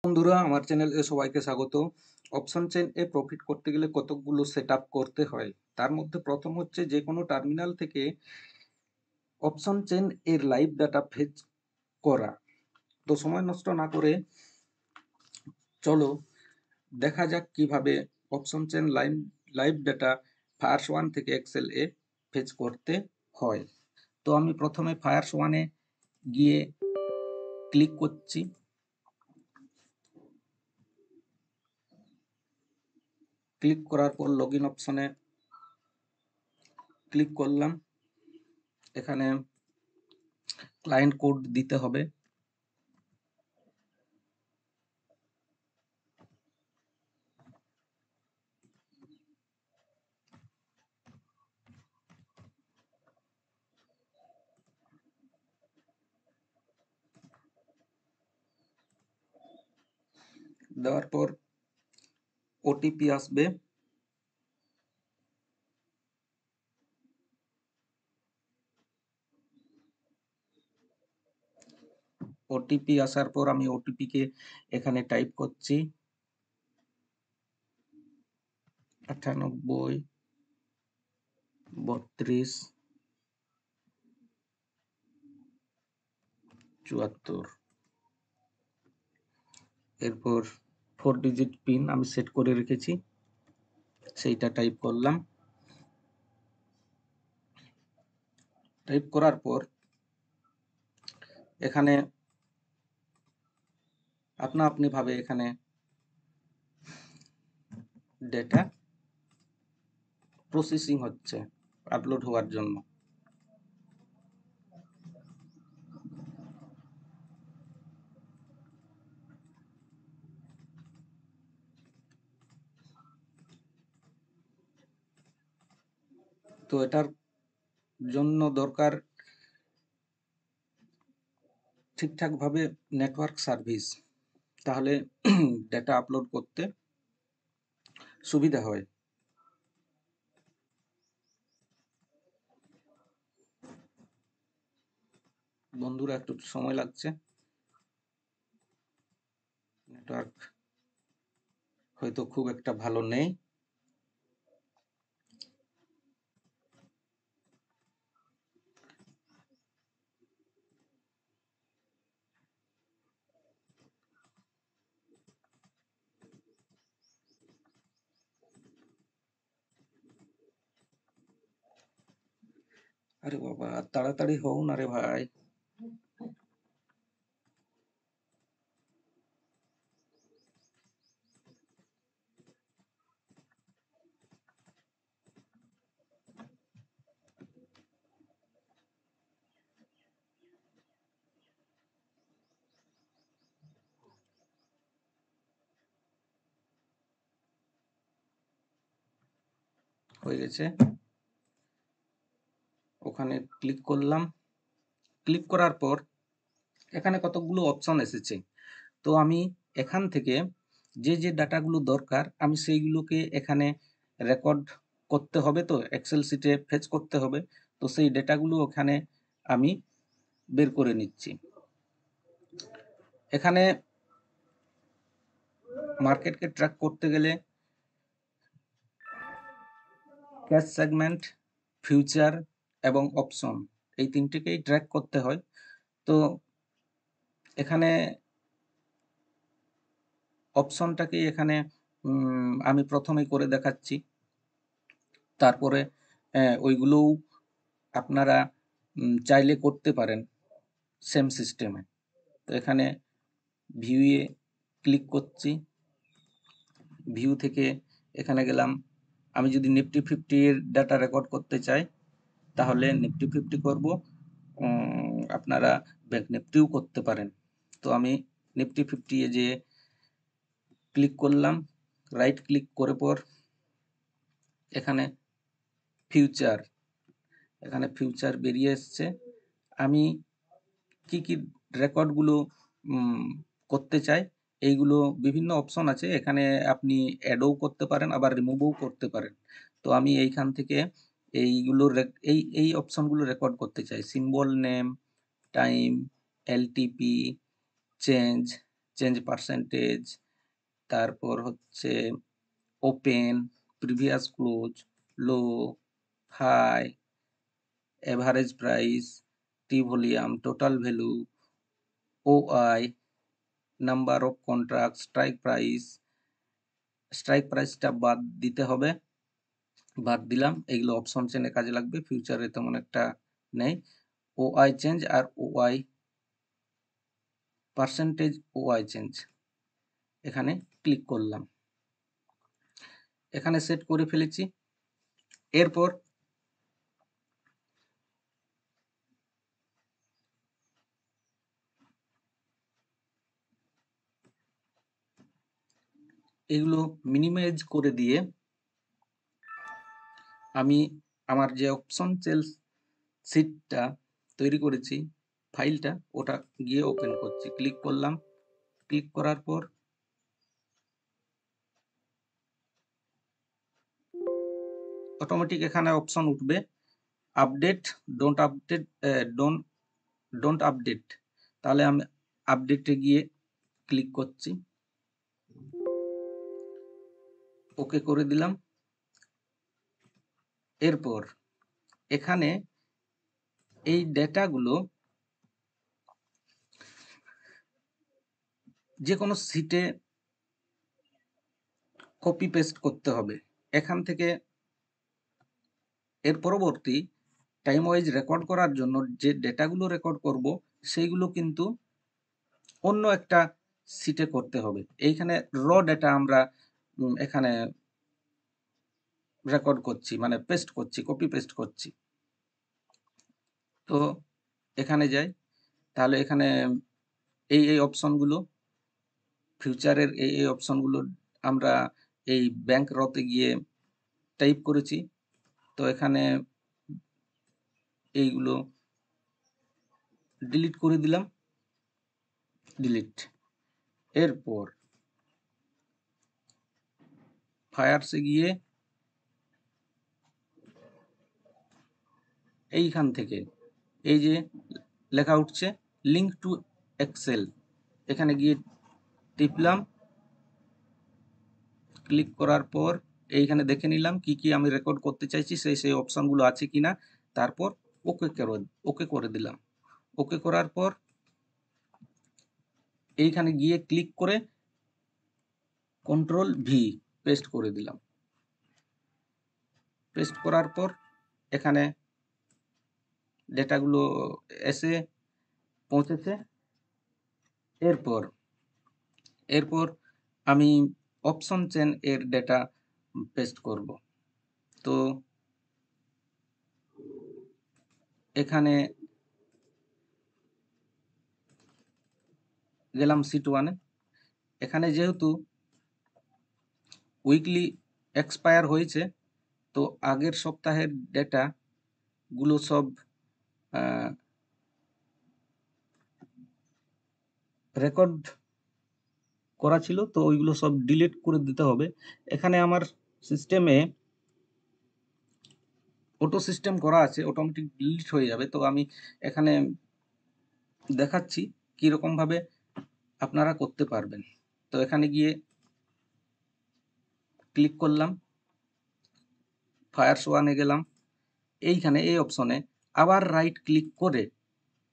বন্ধুরা, আমার চ্যানেলে সবাইকে স্বাগত। অপশন চেইন এ প্রফিট করতে গেলে কতকগুলো সেটআপ করতে হয়। তার মধ্যে প্রথম হচ্ছে যে কোনো টার্মিনাল থেকে অপশন চেইন এর লাইভ ডাটা ফেচ করা। তো সময় নষ্ট না করে চলো দেখা যাক কিভাবে option chain live data fires one থেকে এক্সেল এ ফেচ করতে হয়। তো আমি প্রথমে ফায়ার্স ওয়ানে গিয়ে ক্লিক করছি। ক্লিক করার পর লগইন অপশনে ক্লিক করলাম। এখানে ক্লায়েন্ট কোড দিতে হবে। দেওয়ার পর ওটিপি আসবে। ওটিপি আসার পর আমি ওটিপি কে এখানে টাইপ করছি 98 32 74। এরপর 4 ডিজিট পিন আমি সেট করে রেখেছি, সেইটা টাইপ করলাম। টাইপ করার পর এখানে আপনা ভাবে এখানে ডেটা প্রসেসিং হচ্ছে আপলোড হওয়ার জন্য। তো এটার জন্য দরকার ঠিকঠাক ভাবে নেটওয়ার্ক সার্ভিস, তাহলে ডেটা আপলোড করতে সুবিধা হয়। বন্ধুরা, একটু সময় লাগছে, নেটওয়ার্ক হয়তো খুব একটা ভালো নেই। আরে বাবা, তাড়াতাড়ি হও না রে ভাই। হয়ে গেছে, ওখানে ক্লিক করলাম। ক্লিক করার পর এখানে কতগুলো অপশন এসেছে। তো আমি এখান থেকে যে ডাটাগুলো দরকার আমি সেইগুলোকে এখানে রেকর্ড করতে হবে, তো এক্সেল শিটে ফেচ করতে হবে। তো সেই ডেটাগুলো ওখানে আমি বের করে নিচ্ছি। এখানে মার্কেটকে ট্র্যাক করতে গেলে ক্যাশ সেগমেন্ট, ফিউচার এবং অপশন, এই তিনটেকেই ট্র্যাক করতে হয়। তো এখানে অপশনটাকেই এখানে আমি প্রথমেই করে দেখাচ্ছি। তারপরে ওইগুলোও আপনারা চাইলে করতে পারেন সেম সিস্টেমে। তো এখানে ভিউয়ে ক্লিক করছি। ভিউ থেকে এখানে গেলাম। আমি যদি নিফটি 50 এর ডাটা রেকর্ড করতে চাই তাহলে নিফটি 50 করব। আপনারা ব্যাংক নিফটিও করতে পারেন। তো আমি নিফটি 50 এ যে ক্লিক করলাম, রাইট ক্লিক করে পর এখানে ফিউচার, এখানে ফিউচার বেরিয়ে এসছে। আমি কি রেকর্ডগুলো করতে চাই, এইগুলো বিভিন্ন অপশন আছে। এখানে আপনি অ্যাডও করতে পারেন, আবার রিমুভও করতে পারেন। তো আমি এইখান থেকে এইগুলো এই অপশনগুলো রেকর্ড করতে চাই। Symbol name, time, LTP, change, change percentage, তারপর হচ্ছে open, previous close, low, high, average price, T volume, total value, OI, number of contract, strike প্রাইসটা বাদ দিতে হবে, বাদ দিলাম। এগুলো অপশন চেনে কাজে লাগবে, ফিউচারে তেমন একটা নেই। ওআই চেঞ্জ আর ওআই পার্সেন্টেজ, ওআই চেঞ্জ, এখানে ক্লিক করলাম, এখানে সেট করে ফেলেছি। এরপর এগুলো মিনিমাইজ করে দিয়ে আমি আমার যে অপশন সেলস শিটটা তৈরি করেছি, ফাইলটা, ওটা গিয়ে ওপেন করছি, ক্লিক করলাম। ক্লিক করার পর অটোমেটিক এখানে অপশন উঠবে আপডেট, ডোন্ট আপডেট। তাহলে আমি আপডেটে গিয়ে ক্লিক করছি, ওকে করে দিলাম। এরপর এখানে এই ডেটাগুলো যে কোনো শিটে কপি পেস্ট করতে হবে। এখান থেকে এর পরবর্তী টাইম ওয়াইজ রেকর্ড করার জন্য যে ডেটাগুলো রেকর্ড করব সেইগুলো কিন্তু অন্য একটা শিটে করতে হবে। এইখানে র ডেটা আমরা এখানে রেকর্ড করছি, মানে পেস্ট করছি, কপি পেস্ট করছি। তো এখানে যাই, তাহলে এখানে এই অপশনগুলো, ফিউচারের এই অপশনগুলো আমরা এই ব্যাংক রতে গিয়ে টাইপ করেছি। তো এখানে এইগুলো ডিলিট করে দিলাম, ডিলিট। এরপর ফায়ারসে গিয়ে এইখান থেকে এই যে লেখা উঠছে লিঙ্ক টু এক্সেল, এখানে গিয়ে টিপলাম। ক্লিক করার পর এইখানে দেখে নিলাম কি কি আমি রেকর্ড করতে চাইছি, সেই অপশনগুলো আছে কিনা। তারপর ওকে করে দিলাম। ওকে করার পর এইখানে গিয়ে ক্লিক করে কন্ট্রোল ভি পেস্ট করে দিলাম। পেস্ট করার পর এখানে ডেটাগুলো এসে পৌঁছেছে। এরপর আমি অপশন চেন এর ডেটা পেস্ট করব। তো এখানে গেলাম সিট 1-এ। এখানে যেহেতু উইকলি এক্সপায়ার হয়েছে, তো আগের সপ্তাহের ডেটা গুলো সব রেকর্ড করা ছিল, তো ওইগুলো সব ডিলিট করে দিতে হবে। এখানে আমার সিস্টেমে অটো সিস্টেম করা আছে, অটোমেটিক ডিলিট হয়ে যাবে। তো আমি এখানে দেখাচ্ছি কিরকম ভাবে আপনারা করতে পারবেন। তো এখানে গিয়ে ক্লিক করলাম, ফায়ারস 1-এ গেলাম। এইখানে এই অপশনে আবার রাইট ক্লিক করে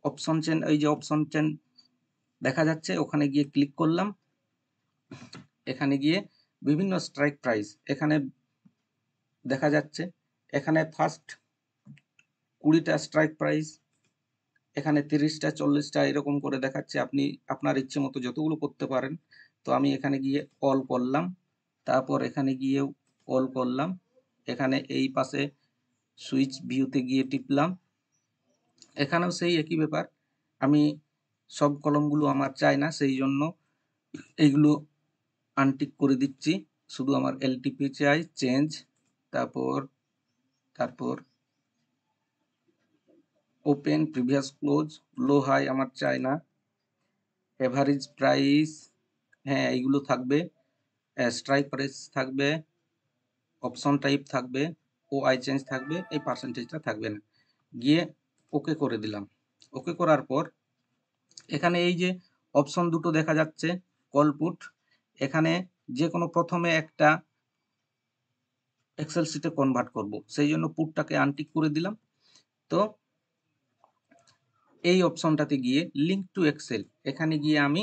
অপশন চেন, এই যে অপশন চেন দেখা যাচ্ছে, ওখানে গিয়ে ক্লিক করলাম। এখানে গিয়ে বিভিন্ন স্ট্রাইক প্রাইস এখানে দেখা যাচ্ছে। এখানে ফার্স্ট 20টা স্ট্রাইক প্রাইস, এখানে 30টা, 40টা এরকম করে দেখাচ্ছে। আপনি আপনার ইচ্ছে মতো যতগুলো করতে পারেন। তো আমি এখানে গিয়ে অল করলাম, তারপর এখানে গিয়েও অল করলাম। এখানে এই পাশে সুইচ ভিউতে গিয়ে টিপলাম। এখানেও সেই একই ব্যাপার, আমি সব কলমগুলো আমার চাই না, সেই জন্য এইগুলো আনটিক করে দিচ্ছি। শুধু আমার এলটিপি চাই, চেঞ্জ, তারপর open, previous close, low high আমার চাই না, এভারেজ প্রাইস হ্যাঁ এইগুলো থাকবে, স্ট্রাইক প্রাইস থাকবে, অপশন টাইপ থাকবে, ওআই চেঞ্জ থাকবে, এই পার্সেন্টেজটা থাকবে না। গিয়ে ওকে করে দিলাম। ওকে করার পর এখানে এই যে অপশন দুটো দেখা যাচ্ছে, কল পুট, এখানে যে কোনো প্রথমে একটা এক্সেল শিটে কনভার্ট করব, সেই জন্য পুটটাকে আনটিক করে দিলাম। তো এই অপশনটাতে গিয়ে লিঙ্ক টু এক্সেল, এখানে গিয়ে আমি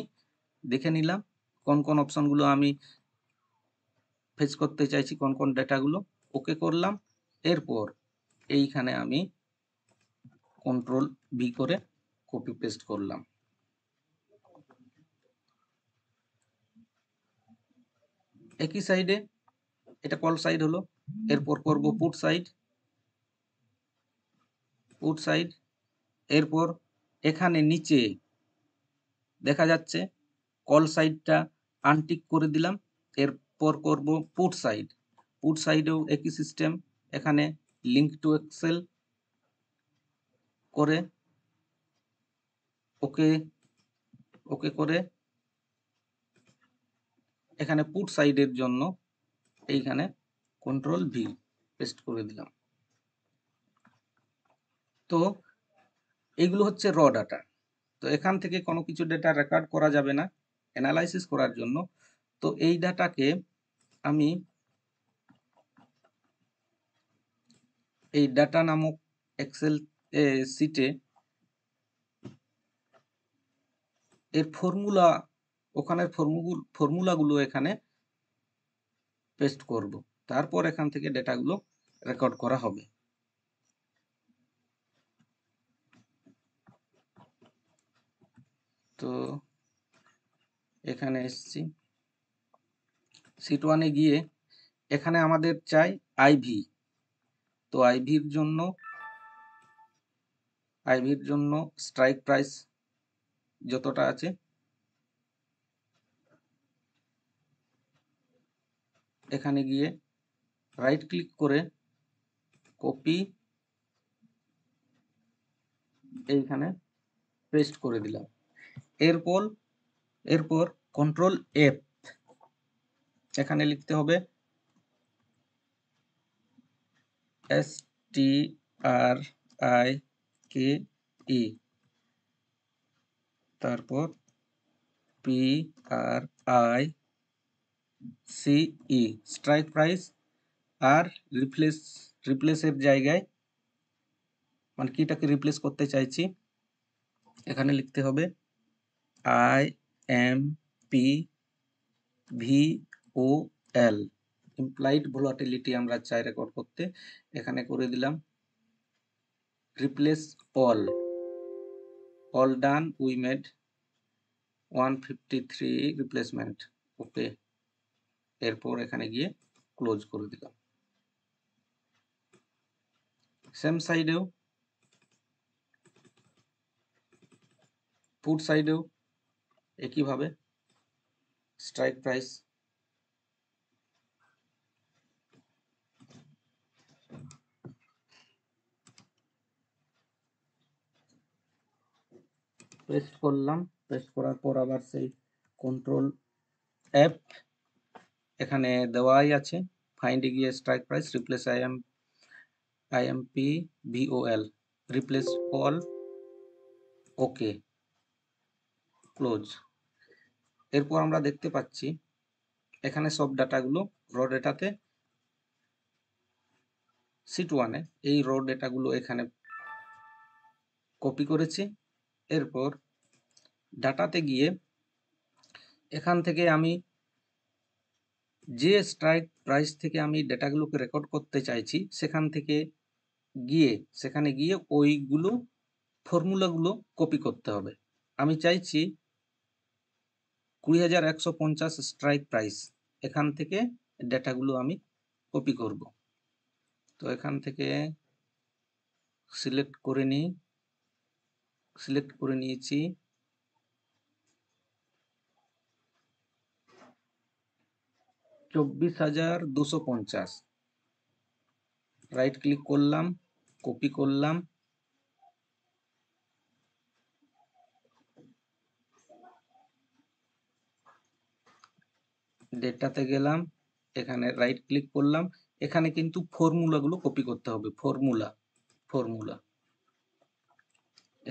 দেখে নিলাম কোন কোন অপশনগুলো আমি ফেচ করতে চাইছি, কোন কোন ডেটাগুলো, ওকে করলাম। এরপর এইখানে আমি কন্ট্রোল ভি করে কপি পেস্ট করলাম। একই সাইডে এটা কল সাইড হলো, এরপর করব পুট সাইড, এরপর এখানে নিচে দেখা যাচ্ছে কল সাইডটা আনটিক করে দিলাম। এরপর করব পুট সাইডেও একই সিস্টেম, এখানে লিঙ্ক টু এক্সেল করে ওকে করে এখানে পুট সাইডের জন্য এইখানে কন্ট্রোল ভি পেস্ট করে দিলাম। তো এইগুলো হচ্ছে র ডাটা। তো এখান থেকে কোনো কিছু ডেটা রেকর্ড করা যাবে না অ্যানালাইসিস করার জন্য। তো এই ডাটাকে আমি এই ডাটা নামক এক্সেল শিটে এর ফর্মুলা, ওখানের ফর্মুলাগুলো এখানে পেস্ট করব, তারপর এখান থেকে ডেটাগুলো রেকর্ড করা হবে। তো এখানে এসছি শিট 1 এ গিয়ে এখানে আমাদের চাই আইভি। তো আইভির জন্য স্ট্রাইক প্রাইস যতটা আছে এখানে গিয়ে রাইট ক্লিক করে কপি এইখানে পেস্ট করে দিলাম। এরপর কন্ট্রোল এফ, এখানে লিখতে হবে STRIKE, তারপর PRICE স্ট্রাইক প্রাইস, আর রিপ্লেসের জায়গায় মানে কিটাকে রিপ্লেস করতে চাইছি এখানে লিখতে হবে IMPVOL, ইমপ্লাইড ভোলাটিলিটি আমরা চাই রেকর্ড করতে, এখানে করে দিলাম replace all done, we made 153 replacement, okay. এরপর এখানে গিয়ে ক্লোজ করে দিলাম। সেম সাইডেও পুট সাইডেও একইভাবে স্ট্রাইক প্রাইস পেস্ট করলাম। পেস্ট করার পর আবার সেই কন্ট্রোল এফ, এখানে দেওয়াই আছে ফাইন্ডে গিয়ে strike price replace IMPVOL replace all, okay, close. এরপর আমরা দেখতে পাচ্ছি এখানে সব ডাটাগুলো র ডেটাতে শিট 1 এ এই র ডেটাগুলো এখানে কপি করেছি। এরপর ডাটাতে গিয়ে এখান থেকে আমি যে স্ট্রাইক প্রাইস থেকে আমি ডেটাগুলোকে রেকর্ড করতে চাইছি সেখানে গিয়ে ওইগুলো ফর্মুলাগুলো কপি করতে হবে। আমি চাইছি 20,150 স্ট্রাইক প্রাইস, এখান থেকে ডেটাগুলো আমি কপি করব। তো এখান থেকে সিলেক্ট করে নিয়েছি 24,250, রাইট ক্লিক করলাম, কপি করলাম, ডেটাতে গেলাম, এখানে রাইট ক্লিক করলাম, এখানে কিন্তু ফর্মুলাগুলো কপি করতে হবে, ফর্মুলা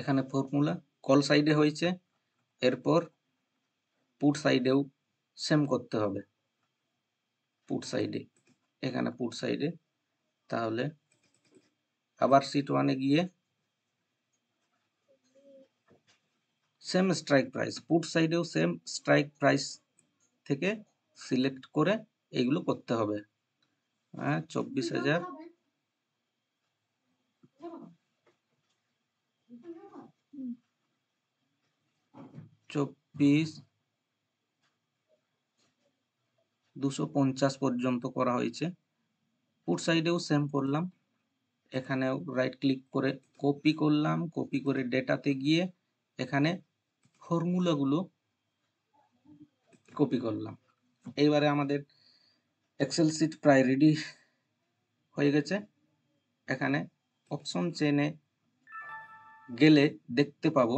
এখানে ফর্মুলা কল সাইডে হয়েছে। এরপর পুট সাইডেও সেম করতে হবে, পুট সাইডে, এখানে পুট সাইডে, তাহলে আবার শিট 1 এ গিয়ে সেম স্ট্রাইক প্রাইস, পুট সাইডেও সেম স্ট্রাইক প্রাইস থেকে সিলেক্ট করে এইগুলো করতে হবে। 24,000, 24,250 পর্যন্ত করা হয়েছে। পুট সাইডেও সেম করলাম, এখানেও রাইট ক্লিক করে কপি করলাম, কপি করে ডেটাতে গিয়ে এখানে ফর্মুলাগুলো কপি করলাম। এইবারে আমাদের এক্সেল শিট প্রায় রেডি হয়ে গেছে। এখানে অপশন চেনে গেলে দেখতে পাবো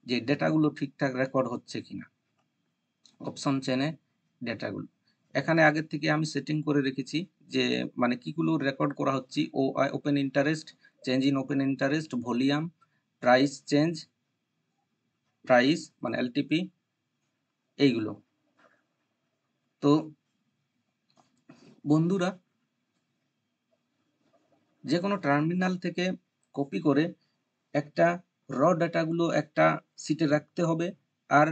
যে ডেটাগুলো ঠিকঠাক রেকর্ড হচ্ছে কিনা। অপশন চেনে ডেটাগুলো এখানে আগের থেকে আমি সেটিং করে রেখেছি যে মানে কিগুলো রেকর্ড করা হচ্ছে, open interest, change in open interest, volume, price change, price মানে এলটিপি, এইগুলো। তো বন্ধুরা, যে কোনো টার্মিনাল থেকে কপি করে একটা র ডেটাগুলো একটা সিটে রাখতে হবে, আর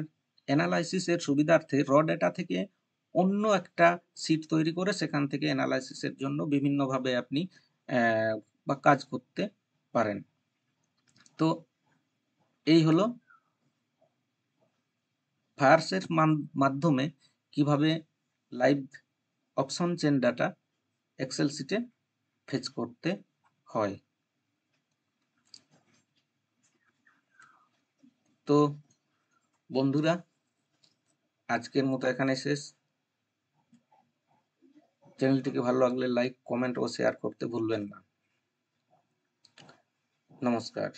অ্যানালাইসিসের সুবিধার্থে র ডেটা থেকে অন্য একটা সিট তৈরি করে সেখান থেকে অ্যানালাইসিসের জন্য বিভিন্নভাবে আপনি বা কাজ করতে পারেন। তো এই হলো ফায়ারসের মাধ্যমে কিভাবে live option chain data Excel সিটে ফেচ করতে হয়। তো বন্ধুরা, আজকের মতো এখানে শেষ। চ্যানেলটিকে ভালো লাগলে লাইক, কমেন্ট ও শেয়ার করতে ভুলবেন না। নমস্কার।